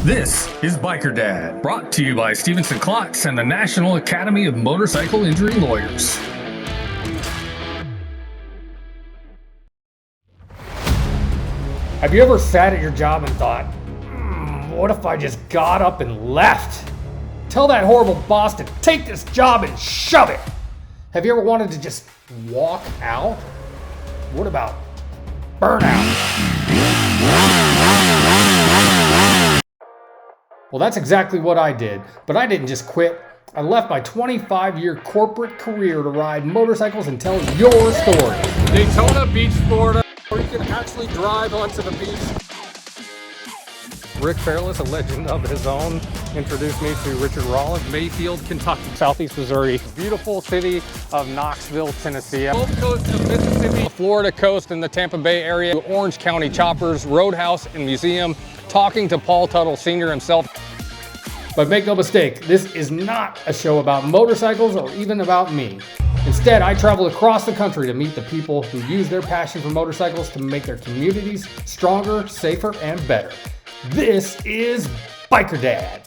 This is Biker Dad, brought to you by Stevenson Klotz and the National Academy of Motorcycle Injury Lawyers. Have you ever sat at your job and thought, what if I just got up and left? Tell that horrible boss to take this job and shove it. Have you ever wanted to just walk out? What about burnout? Well, that's exactly what I did, but I didn't just quit. I left my 25-year corporate career to ride motorcycles and tell your story. Daytona Beach, Florida, where you can actually drive onto the beach. Rick Fairless, a legend of his own, introduced me to Richard Rollins. Mayfield, Kentucky. Southeast Missouri. Beautiful city of Knoxville, Tennessee. Gulf Coast of Mississippi. Florida coast and the Tampa Bay area. Orange County Choppers, Roadhouse and Museum. Talking to Paul Tuttle Sr. himself. But make no mistake, this is not a show about motorcycles or even about me. Instead, I travel across the country to meet the people who use their passion for motorcycles to make their communities stronger, safer, and better. This is Biker Dad.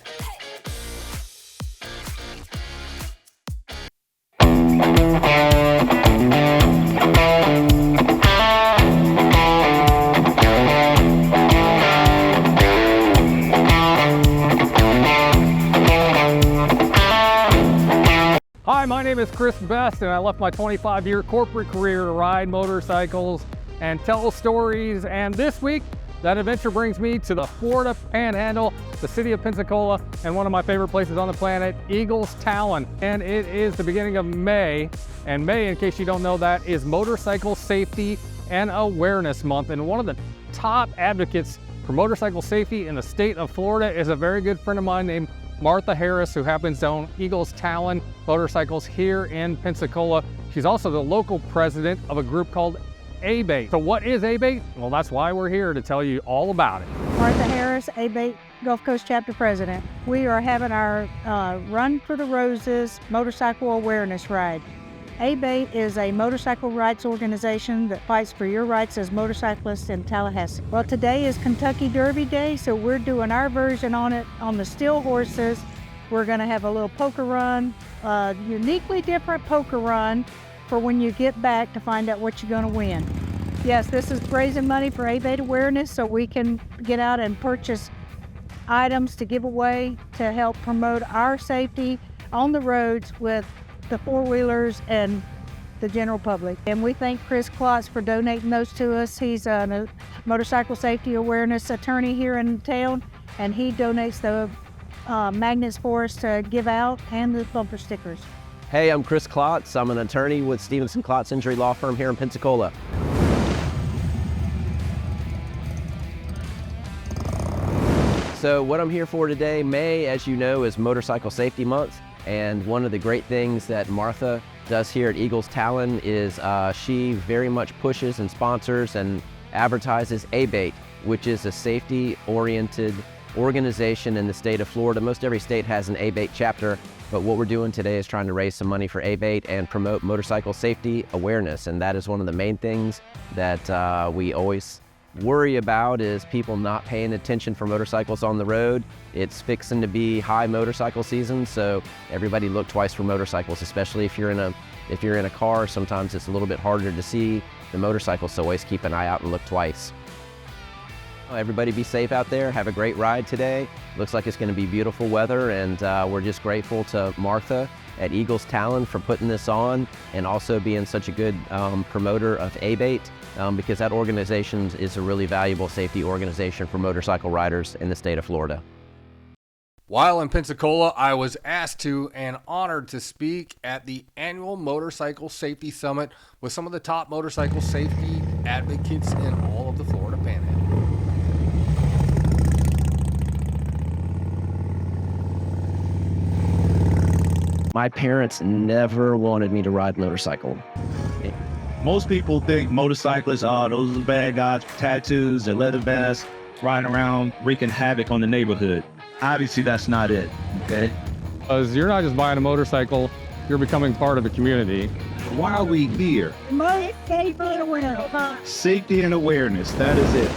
Hi, my name is Chris Best, and I left my 25-year corporate career to ride motorcycles and tell stories. And this week, that adventure brings me to the Florida Panhandle, the city of Pensacola, and one of my favorite places on the planet, Eagles Talon. And it is the beginning of May. And May, in case you don't know that, is Motorcycle Safety and Awareness Month. And one of the top advocates for motorcycle safety in the state of Florida is a very good friend of mine named Martha Harris, who happens to own Eagles Talon Motorcycles here in Pensacola. She's also the local president of a group called ABATE. So what is ABATE? Well, that's why we're here, to tell you all about it. Martha Harris, ABATE Gulf Coast Chapter President. We are having our Run for the Roses motorcycle awareness ride. ABATE is a motorcycle rights organization that fights for your rights as motorcyclists in Tallahassee. Well, today is Kentucky Derby Day, so we're doing our version on it on the steel horses. We're going to have a little poker run, uniquely different poker run for when you get back to find out what you're going to win. Yes, this is raising money for ABATE awareness so we can get out and purchase items to give away to help promote our safety on the roads with the four-wheelers and the general public. And we thank Chris Klotz for donating those to us. He's a motorcycle safety awareness attorney here in town, and he donates the magnets for us to give out and the bumper stickers. Hey, I'm Chris Klotz. I'm an attorney with Stevenson Klotz Injury Law Firm here in Pensacola. So what I'm here for today, May, as you know, is Motorcycle Safety Month. And one of the great things that Martha does here at Eagles Talon is she very much pushes and sponsors and advertises ABATE, which is a safety-oriented organization in the state of Florida. Most every state has an ABATE chapter, but what we're doing today is trying to raise some money for ABATE and promote motorcycle safety awareness. And that is one of the main things that we always worry about, is people not paying attention for motorcycles on the road. It's fixing to be high motorcycle season, so everybody look twice for motorcycles, especially if you're in a car. Sometimes it's a little bit harder to see the motorcycle, so always keep an eye out and look twice. Everybody be safe out there. Have a great ride today. Looks like it's going to be beautiful weather, and we're just grateful to Martha at Eagles Talon for putting this on, and also being such a good promoter of ABATE, because that organization is a really valuable safety organization for motorcycle riders in the state of Florida. While in Pensacola, I was asked to and honored to speak at the annual Motorcycle Safety Summit with some of the top motorcycle safety advocates in all of the Florida Panhandle. My parents never wanted me to ride a motorcycle. Most people think motorcyclists, those are the bad guys with tattoos and leather vests, riding around wreaking havoc on the neighborhood. Obviously, that's not it, okay? Because you're not just buying a motorcycle, you're becoming part of the community. Why are we here? Safety and awareness, that is it.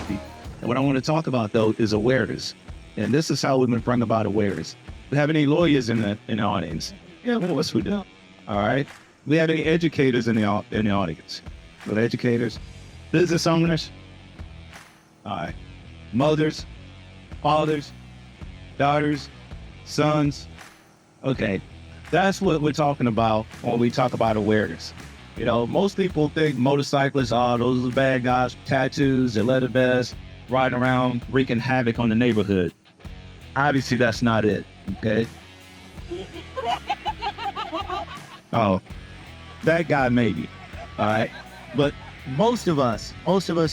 And what I want to talk about, though, is awareness. And this is how we can bring about awareness. We have any lawyers in the audience? Yeah, of course we do. All right. We have any educators in the audience? Well, educators, business owners, all right, mothers, fathers, daughters, sons. Okay, that's what we're talking about when we talk about awareness. You know, most people think motorcyclists are those are the bad guys, tattoos, and leather vests, riding around wreaking havoc on the neighborhood. Obviously, that's not it. Okay. Oh, that guy maybe. All right, but most of us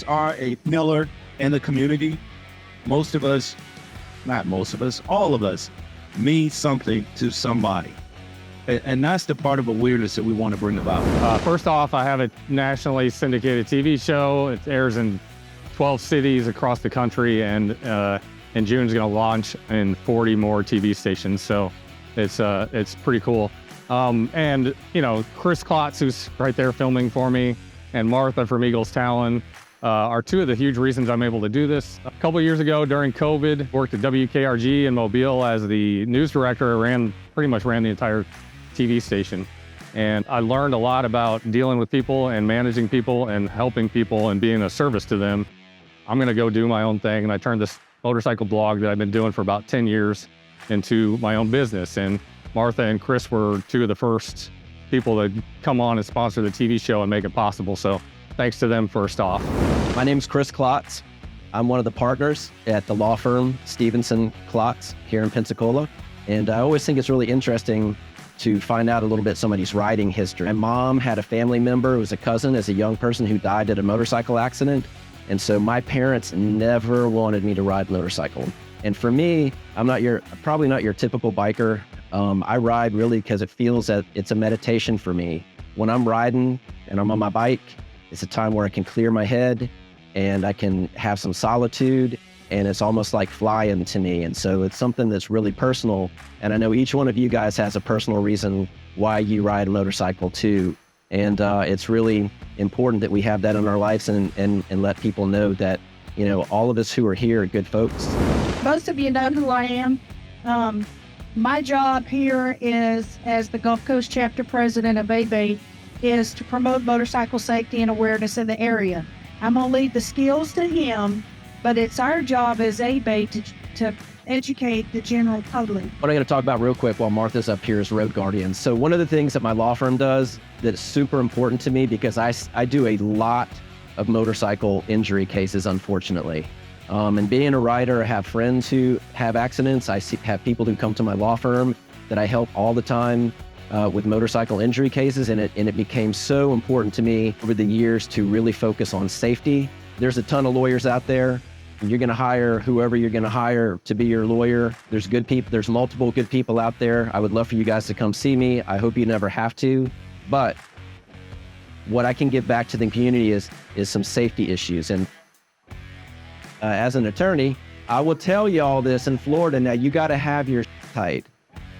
are a pillar in the community. Most of us, not most of us, all of us mean something to somebody. And that's the part of awareness that we want to bring about. First off, I have a nationally syndicated TV show. It airs in 12 cities across the country, and in June is going to launch in 40 more TV stations. So it's pretty cool. And you know, Chris Klotz, who's right there filming for me, and Martha from Eagles Talon are two of the huge reasons I'm able to do this. A couple of years ago during COVID, worked at WKRG in Mobile as the news director. Pretty much ran the entire TV station. And I learned a lot about dealing with people and managing people and helping people and being a service to them. I'm gonna go do my own thing. And I turned this motorcycle blog that I've been doing for about 10 years into my own business. And Martha and Chris were two of the first people that come on and sponsor the TV show and make it possible. So thanks to them first off. My name's Chris Klotz. I'm one of the partners at the law firm Stevenson Klotz here in Pensacola. And I always think it's really interesting to find out a little bit somebody's riding history. My mom had a family member who was a cousin as a young person who died at a motorcycle accident. And so my parents never wanted me to ride motorcycle. And for me, probably not your typical biker. I ride really because it feels that it's a meditation for me. When I'm riding and I'm on my bike, it's a time where I can clear my head and I can have some solitude, and it's almost like flying to me. And so it's something that's really personal. And I know each one of you guys has a personal reason why you ride a motorcycle too. And it's really important that we have that in our lives and let people know that, you know, all of us who are here are good folks. Most of you know who I am. My job here is, as the Gulf Coast chapter president of ABATE, is to promote motorcycle safety and awareness in the area. I'm going to leave the skills to him, but it's our job as ABATE to educate the general public. What I'm going to talk about real quick while Martha's up here is Road Guardians. So one of the things that my law firm does that's super important to me, because I do a lot of motorcycle injury cases, unfortunately. And being a rider, I have friends who have accidents. I have people who come to my law firm that I help all the time with motorcycle injury cases, and it became so important to me over the years to really focus on safety. There's a ton of lawyers out there. You're going to hire whoever you're going to hire to be your lawyer. There's good people. There's multiple good people out there. I would love for you guys to come see me. I hope you never have to. But what I can give back to the community is some safety issues. And as an attorney, I will tell you all this in Florida. Now, you got to have your tight.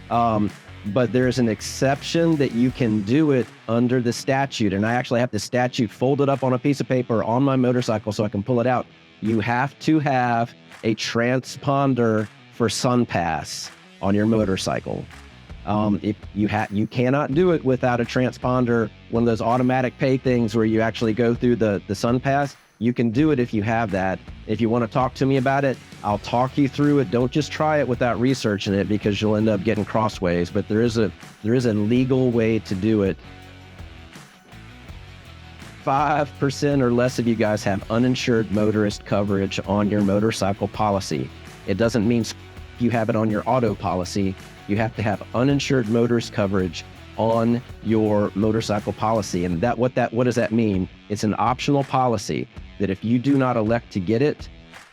But there's an exception that you can do it under the statute. And I actually have the statute folded up on a piece of paper on my motorcycle so I can pull it out. You have to have a transponder for SunPass on your motorcycle. If you cannot do it without a transponder, one of those automatic pay things where you actually go through the SunPass. You can do it if you have that. If you want to talk to me about it, I'll talk you through it. Don't just try it without researching it, because you'll end up getting crossways. But there is a legal way to do it. 5% or less of you guys have uninsured motorist coverage on your motorcycle policy. It doesn't mean you have it on your auto policy. You have to have uninsured motorist coverage on your motorcycle policy. And what does that mean? It's an optional policy that if you do not elect to get it,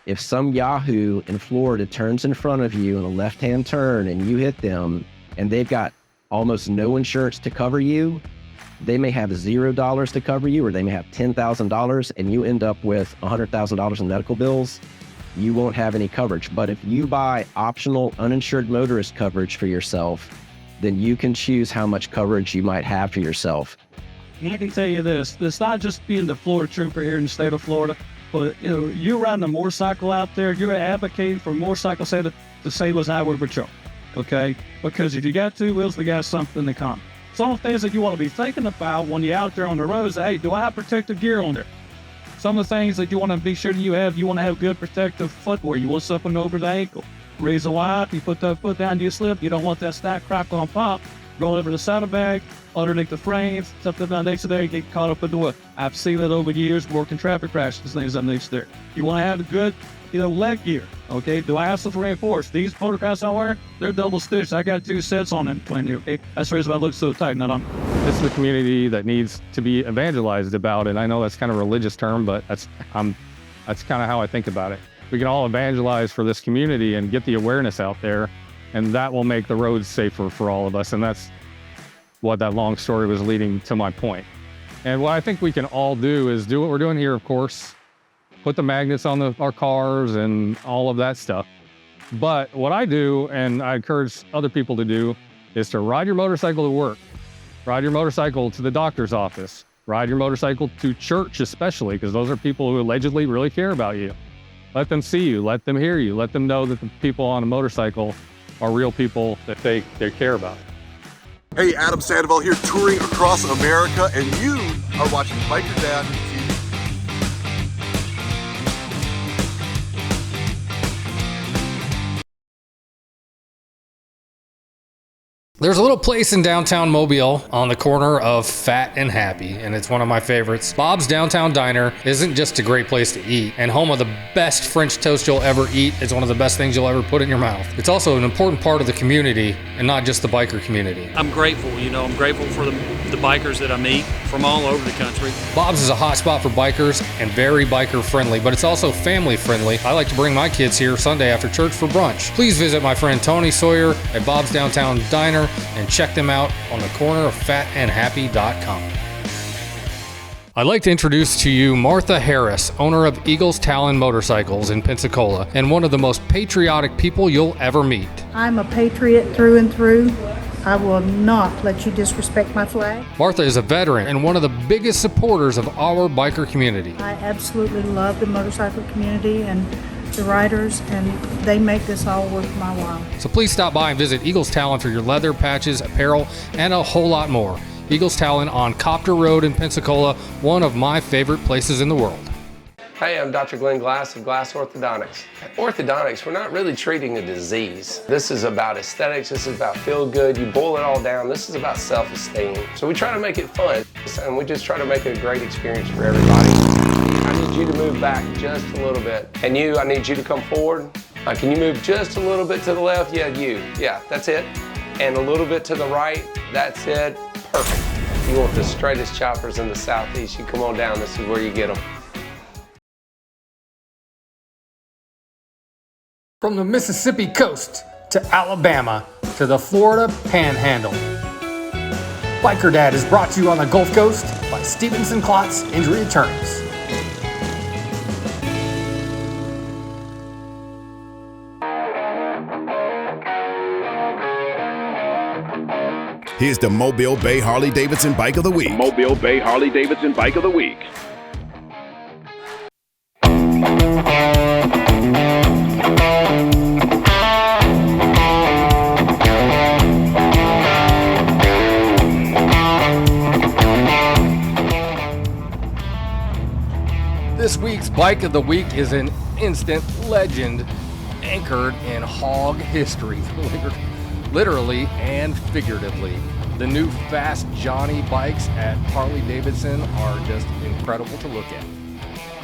if some Yahoo in Florida turns in front of you in a left-hand turn and you hit them and they've got almost no insurance to cover you, they may have $0 to cover you, or they may have $10,000, and you end up with $100,000 in medical bills. You won't have any coverage. But if you buy optional uninsured motorist coverage for yourself, then you can choose how much coverage you might have for yourself. I can tell you this, it's not just being the Florida trooper here in the state of Florida. But you're riding a motorcycle out there. You're advocating for motorcycle disabled highway patrol. Okay, because if you got two wheels, we got something in common. Some of the things that you want to be thinking about when you're out there on the road is, hey, do I have protective gear on there? Some of the things that you want to be sure you want to have good protective footwear. You want something over the ankle. Reason why, if you put that foot down, you slip. You don't want that stack crackle on pop. Go over the saddlebag, underneath the frames, something down next to there, you get caught up in the wood. I've seen it over years working traffic crashes, things up next there. You want to have a good, leg gear. Okay, do I have something reinforced? These motorcraft I wear, they're double stitched. I got 2 sets on them playing here. Okay, that's the reason why I look so tight. Not on. This is a community that needs to be evangelized about, and I know that's kind of a religious term, but that's kind of how I think about it. We can all evangelize for this community and get the awareness out there, and that will make the roads safer for all of us. And that's what that long story was leading to my point. And what I think we can all do is do what we're doing here, of course, put the magnets on our cars and all of that stuff. But what I do, and I encourage other people to do, is to ride your motorcycle to work, ride your motorcycle to the doctor's office, ride your motorcycle to church especially, because those are people who allegedly really care about you. Let them see you, let them hear you, let them know that the people on a motorcycle are real people that they care about. Hey, Adam Sandoval here, touring across America, and you are watching Biker Dad TV. There's a little place in downtown Mobile on the corner of Fat and Happy, and it's one of my favorites. Bob's Downtown Diner isn't just a great place to eat and home of the best French toast you'll ever eat. It's one of the best things you'll ever put in your mouth. It's also an important part of the community and not just the biker community. I'm grateful, I'm grateful for the bikers that I meet from all over the country. Bob's is a hot spot for bikers and very biker friendly, but it's also family friendly. I like to bring my kids here Sunday after church for brunch. Please visit my friend Tony Sawyer at Bob's Downtown Diner and check them out on the corner of fatandhappy.com. I'd like to introduce to you Martha Harris, owner of Eagles Talon Motorcycles in Pensacola, and one of the most patriotic people you'll ever meet. I'm a patriot through and through. I will not let you disrespect my flag. Martha is a veteran and one of the biggest supporters of our biker community. I absolutely love the motorcycle community and the riders, and they make this all worth my while. So please stop by and visit Eagles Talon for your leather, patches, apparel, and a whole lot more. Eagles Talon on Copter Road in Pensacola, one of my favorite places in the world. Hey, I'm Dr. Glenn Glass of Glass Orthodontics. At Orthodontics, we're not really treating a disease. This is about aesthetics, this is about feel good. You boil it all down, this is about self-esteem. So we try to make it fun, and we just try to make it a great experience for everybody. I need you to move back just a little bit. And you, I need you to come forward. Can you move just a little bit to the left? Yeah, you. Yeah, that's it. And a little bit to the right. That's it. Perfect. You want the straightest choppers in the Southeast, you come on down. This is where you get them. From the Mississippi coast to Alabama to the Florida Panhandle, Biker Dad is brought to you on the Gulf Coast by Stevenson Klotz Injury Attorneys. Here's the Mobile Bay Harley-Davidson Bike of the Week. Mobile Bay Harley-Davidson Bike of the Week. This week's Bike of the Week is an instant legend anchored in hog history, literally and figuratively. The new Fast Johnny bikes at Harley-Davidson are just incredible to look at.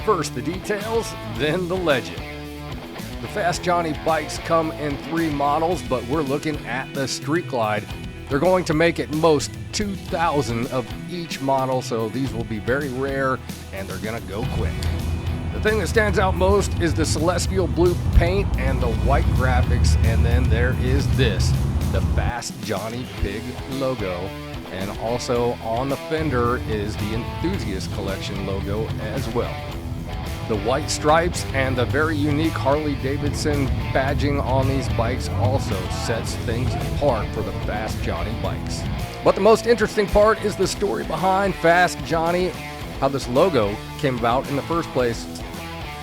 First the details, then the legend. The Fast Johnny bikes come in 3 models, but we're looking at the Street Glide. They're going to make at most 2,000 of each model, so these will be very rare and they're gonna go quick. The thing that stands out most is the celestial blue paint and the white graphics, and then there is this, the Fast Johnny Pig logo, and also on the fender is the Enthusiast Collection logo as well. The white stripes and the very unique Harley-Davidson badging on these bikes also sets things apart for the Fast Johnny bikes. But the most interesting part is the story behind Fast Johnny, how this logo came about in the first place.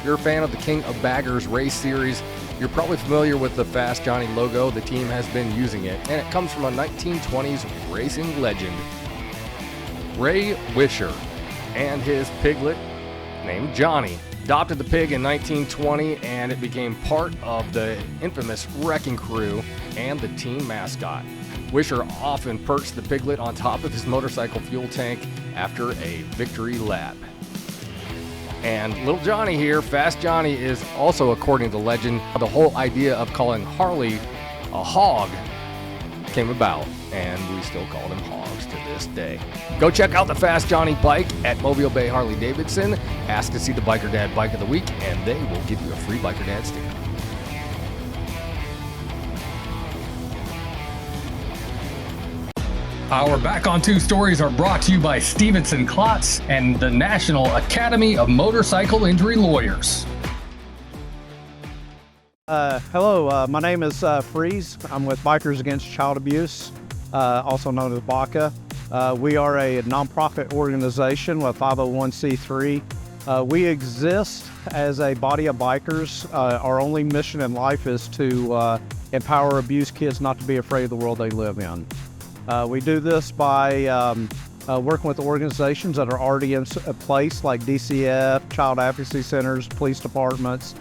you're a fan of the King of Baggers race series, you're probably familiar with the Fast Johnny logo. The team has been using it, and it comes from a 1920s racing legend, Ray Wisher, and his piglet named Johnny. Adopted the pig in 1920, and it became part of the infamous Wrecking Crew and the team mascot. Wisher often perched the piglet on top of his motorcycle fuel tank after a victory lap. And little Johnny here, Fast Johnny, is also, according to legend, the whole idea of calling Harley a hog came about, and we still call them hogs to this day. Go check out the Fast Johnny bike at Mobile Bay Harley Davidson. Ask to see the Biker Dad Bike of the Week, and they will give you a free Biker Dad sticker. Our Back on Two stories are brought to you by Stevenson Klotz and the National Academy of Motorcycle Injury Lawyers. Hello, my name is Freeze. I'm with Bikers Against Child Abuse, also known as BACA. We are a nonprofit organization with 501c3. We exist as a body of bikers. Our only mission in life is to empower abused kids not to be afraid of the world they live in. We do this by working with organizations that are already in place, like DCF, child advocacy centers, police departments.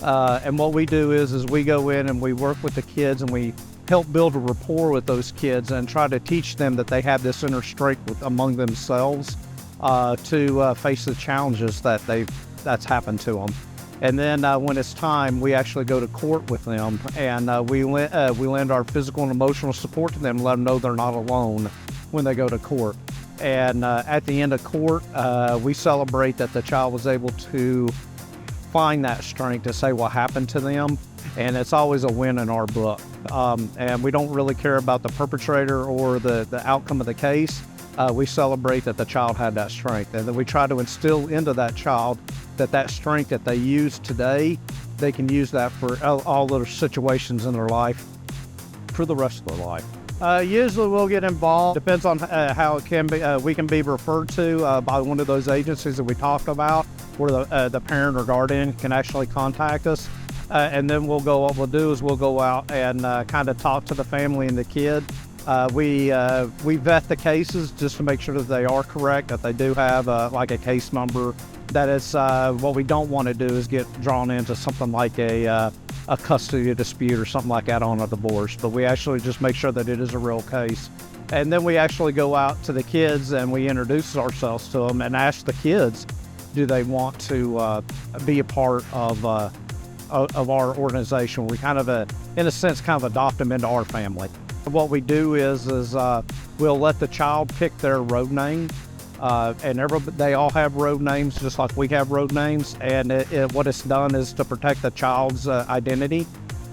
And what we do is we go in and we work with the kids and we help build a rapport with those kids and try to teach them that they have this inner strength among themselves to face the challenges that's happened to them. And then when it's time, we actually go to court with them, and we lend our physical and emotional support to them, let them know they're not alone when they go to court. And at the end of court, we celebrate that the child was able to find that strength to say what happened to them, and it's always a win in our book. And we don't really care about the perpetrator or the outcome of the case. We celebrate that the child had that strength, and then we try to instill into that child that strength that they use today, they can use that for all other situations in their life for the rest of their life. Usually we'll get involved, depends on how it can be. We can be referred to by one of those agencies that we talked about, where the parent or guardian can actually contact us. And then what we'll do is we'll go out and kind of talk to the family and the kid. We vet the cases just to make sure that they are correct, that they do have like a case number. That is what we don't want to do is get drawn into something like a custody dispute or something like that on a divorce. But we actually just make sure that it is a real case. And then we actually go out to the kids and we introduce ourselves to them and ask the kids, do they want to be a part of our organization? We kind of, in a sense, kind of adopt them into our family. What we do is we'll let the child pick their road name, and they all have road names just like we have road names. And what it's done is to protect the child's identity.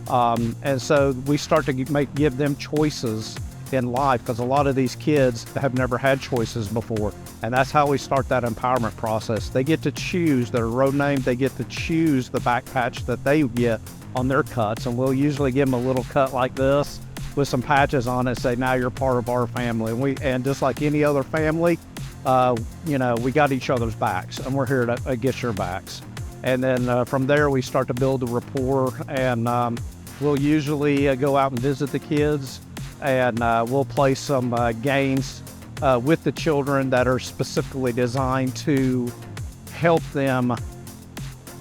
And so we start to give them choices in life, because a lot of these kids have never had choices before. And that's how we start that empowerment process. They get to choose their road name. They get to choose the back patch that they get on their cuts. And we'll usually give them a little cut like this with some patches on it, say, now you're part of our family. And just like any other family, we got each other's backs, and we're here to get your backs. And then from there, we start to build a rapport, and we'll usually go out and visit the kids, and we'll play some games with the children that are specifically designed to help them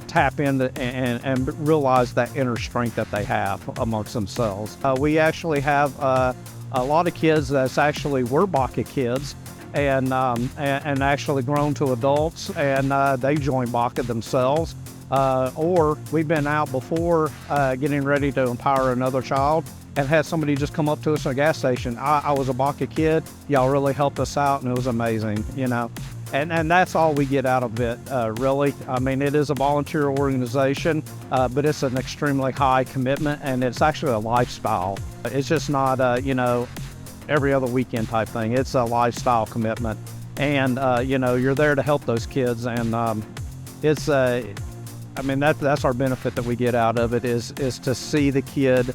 tap into and realize that inner strength that they have amongst themselves. We actually have a lot of kids that's actually were BACA kids and actually grown to adults, and they join BACA themselves. Or we've been out before getting ready to empower another child and had somebody just come up to us at a gas station. I was a BACA kid. Y'all really helped us out, and it was amazing, And that's all we get out of it, really. I mean, it is a volunteer organization, but it's an extremely high commitment, and it's actually a lifestyle. It's just not, every other weekend type thing. It's a lifestyle commitment. And, you're there to help those kids. And that's our benefit that we get out of it is to see the kid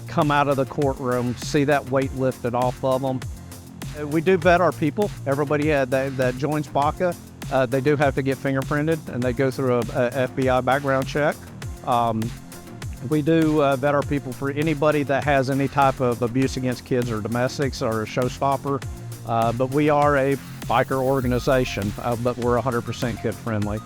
come out of the courtroom, see that weight lifted off of them. We do vet our people. Everybody that joins BACA, They do have to get fingerprinted, and they go through a FBI background check. We do vet our people for anybody that has any type of abuse against kids or domestics or a showstopper. But we are a biker organization, but we're 100% kid friendly.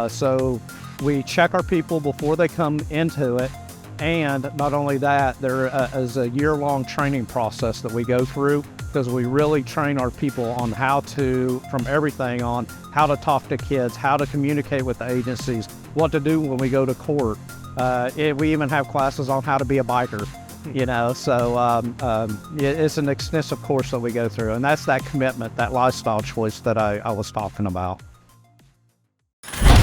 So we check our people before they come into it. And not only that, there is a year-long training process that we go through, because we really train our people on how to, from everything on how to talk to kids, how to communicate with the agencies, what to do when we go to court. We even have classes on how to be a biker, you know, so it's an extensive course that we go through, and that's that commitment, that lifestyle choice that I was talking about.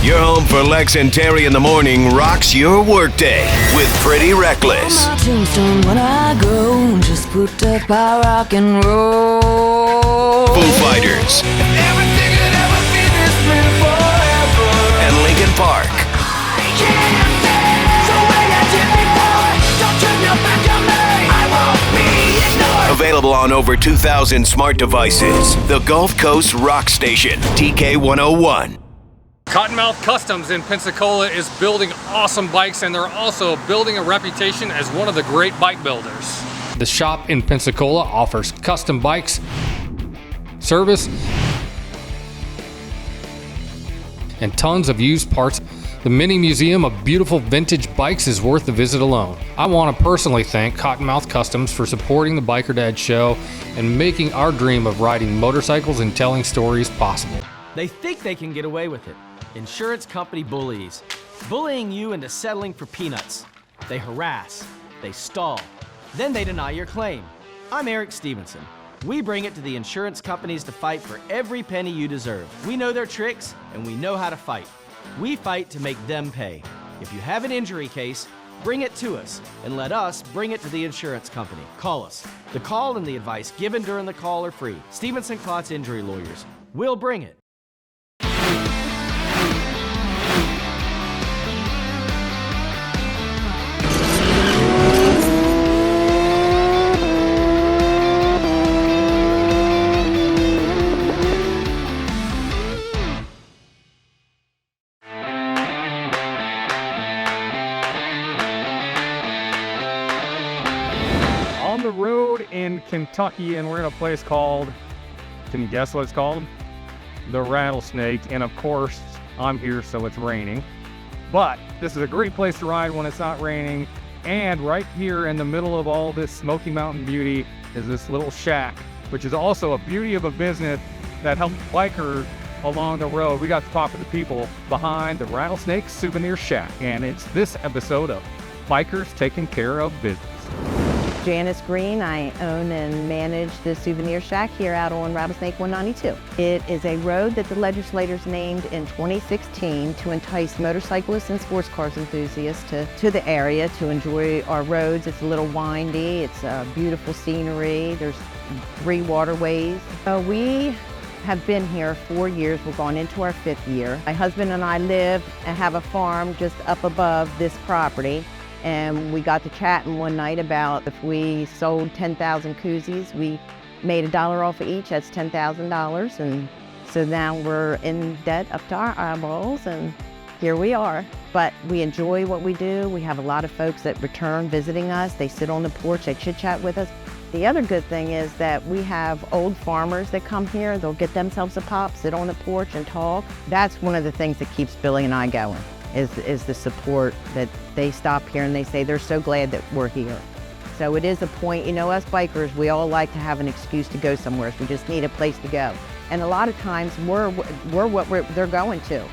Your home for Lex and Terry in the morning rocks your workday with Pretty Reckless. On my tombstone when I go, just put up by rock and roll. Foo Fighters. Everything could ever be this way forever. And Linkin Park. I can't stand the way I did before. Don't turn your back on me. I won't be ignored. Available on over 2,000 smart devices. The Gulf Coast Rock Station, TK101. Cottonmouth Customs in Pensacola is building awesome bikes, and they're also building a reputation as one of the great bike builders. The shop in Pensacola offers custom bikes, service, and tons of used parts. The mini museum of beautiful vintage bikes is worth the visit alone. I want to personally thank Cottonmouth Customs for supporting the Biker Dad Show and making our dream of riding motorcycles and telling stories possible. They think they can get away with it. Insurance company bullies. Bullying you into settling for peanuts. They harass, they stall, then they deny your claim. I'm Eric Stevenson. We bring it to the insurance companies to fight for every penny you deserve. We know their tricks, and we know how to fight. We fight to make them pay. If you have an injury case, bring it to us, and let us bring it to the insurance company. Call us. The call and the advice given during the call are free. Stevenson Klotz Injury Lawyers. We'll bring it. On the road in Kentucky, and we're in a place called, can you guess what it's called? The Rattlesnake. And of course, I'm here so it's raining. But this is a great place to ride when it's not raining. And right here in the middle of all this Smoky Mountain beauty is this little shack, which is also a beauty of a business that helps bikers along the road. We got to talk to the people behind the Rattlesnake Souvenir Shack, and it's this episode of Bikers Taking Care of Business. Janice Green. I own and manage the Souvenir Shack here out on Rattlesnake 192. It is a road that the legislators named in 2016 to entice motorcyclists and sports cars enthusiasts to the area to enjoy our roads. It's a little windy, it's beautiful scenery, there's 3 waterways. We have been here 4 years, we're going into our 5th year. My husband and I live and have a farm just up above this property. And we got to chatting one night about if we sold 10,000 koozies, we made $1 off of each, that's $10,000. And so now we're in debt up to our eyeballs, and here we are. But we enjoy what we do. We have a lot of folks that return visiting us. They sit on the porch, they chit chat with us. The other good thing is that we have old farmers that come here. They'll get themselves a pop, sit on the porch and talk. That's one of the things that keeps Billy and I going. Is the support that they stop here and they say they're so glad that we're here. So it is a point, you know, us bikers, we all like to have an excuse to go somewhere. So we just need a place to go. And a lot of times we're what they're going to,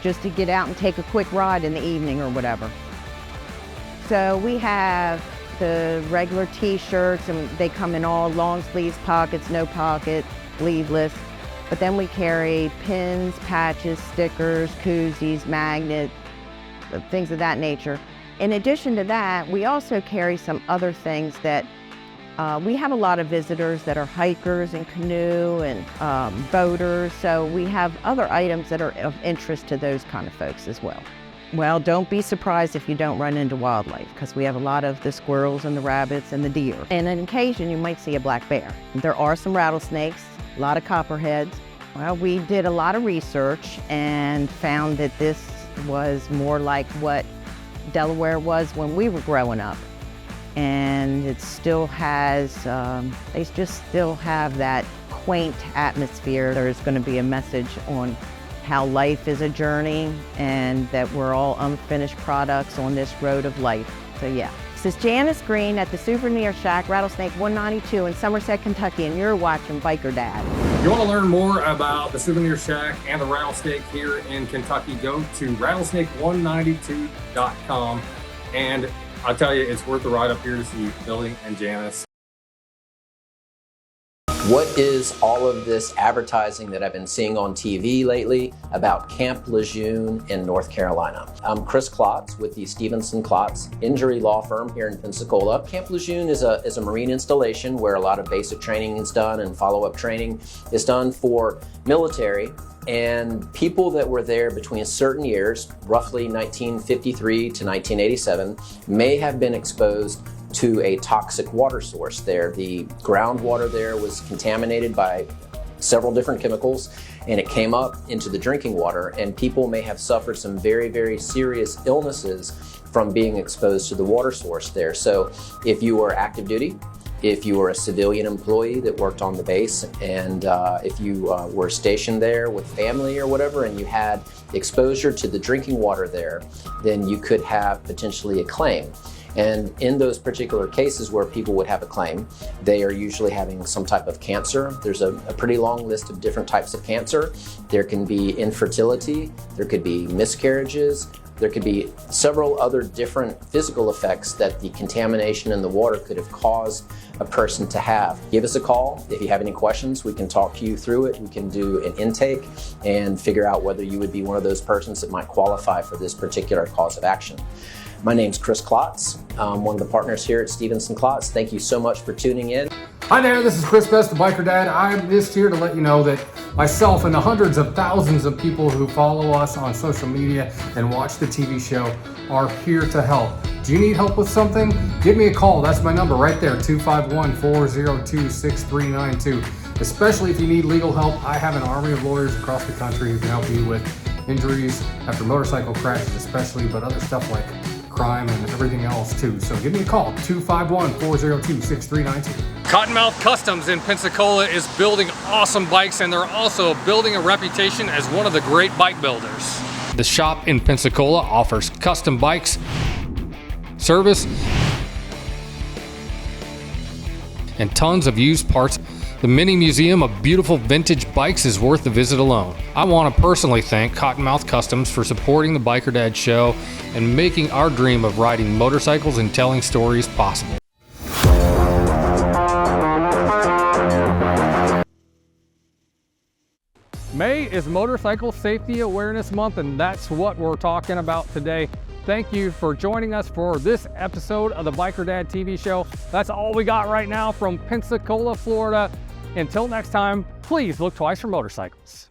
just to get out and take a quick ride in the evening or whatever. So we have the regular t-shirts, and they come in all long sleeves, pockets, no pocket, sleeveless. But then we carry pins, patches, stickers, koozies, magnets, things of that nature. In addition to that, we also carry some other things that we have a lot of visitors that are hikers and canoe and boaters. So we have other items that are of interest to those kind of folks as well. Well, don't be surprised if you don't run into wildlife, because we have a lot of the squirrels and the rabbits and the deer. And on occasion, you might see a black bear. There are some rattlesnakes, a lot of copperheads, Well, we did a lot of research and found that this was more like what Delaware was when we were growing up. And it still has, they just still have that quaint atmosphere. There's going to be a message on how life is a journey and that we're all unfinished products on this road of life. So yeah. This is Janice Green at the Souvenir Shack, Rattlesnake 192 in Somerset, Kentucky, and you're watching Biker Dad. If you want to learn more about the Souvenir Shack and the Rattlesnake here in Kentucky, go to rattlesnake192.com. And I'll tell you, it's worth the ride up here to see Billy and Janice. What is all of this advertising that I've been seeing on TV lately about Camp Lejeune in North Carolina? I'm Chris Klotz with the Stevenson Klotz Injury Law Firm here in Pensacola. Camp Lejeune is a marine installation where a lot of basic training is done and follow-up training is done for military and people that were there between certain years, roughly 1953 to 1987, may have been exposed to a toxic water source there. The groundwater there was contaminated by several different chemicals, and it came up into the drinking water, and people may have suffered some very, very serious illnesses from being exposed to the water source there. So if you were active duty, if you were a civilian employee that worked on the base, and if you were stationed there with family or whatever, and you had exposure to the drinking water there, then you could have potentially a claim. And in those particular cases where people would have a claim, they are usually having some type of cancer. There's a pretty long list of different types of cancer. There can be infertility, there could be miscarriages, there could be several other different physical effects that the contamination in the water could have caused a person to have. Give us a call. If you have any questions, we can talk you through it. We can do an intake and figure out whether you would be one of those persons that might qualify for this particular cause of action. My name's Chris Klotz. I'm one of the partners here at Stevenson Klotz. Thank you so much for tuning in. Hi there, this is Chris Best, the Biker Dad. I'm just here to let you know that myself and the hundreds of thousands of people who follow us on social media and watch the TV show are here to help. Do you need help with something? Give me a call. That's my number right there, 251-402-6392. Especially if you need legal help, I have an army of lawyers across the country who can help you with injuries after motorcycle crashes especially, but other stuff like crime and everything else too. So give me a call, 251-402-6392. Cottonmouth Customs in Pensacola is building awesome bikes, and they're also building a reputation as one of the great bike builders. The shop in Pensacola offers custom bikes, service, and tons of used parts. The mini museum of beautiful vintage bikes is worth the visit alone. I want to personally thank Cottonmouth Customs for supporting the Biker Dad show and making our dream of riding motorcycles and telling stories possible. May is Motorcycle Safety Awareness Month, and that's what we're talking about today. Thank you for joining us for this episode of the Biker Dad TV show. That's all we got right now from Pensacola, Florida. Until next time, please look twice for motorcycles.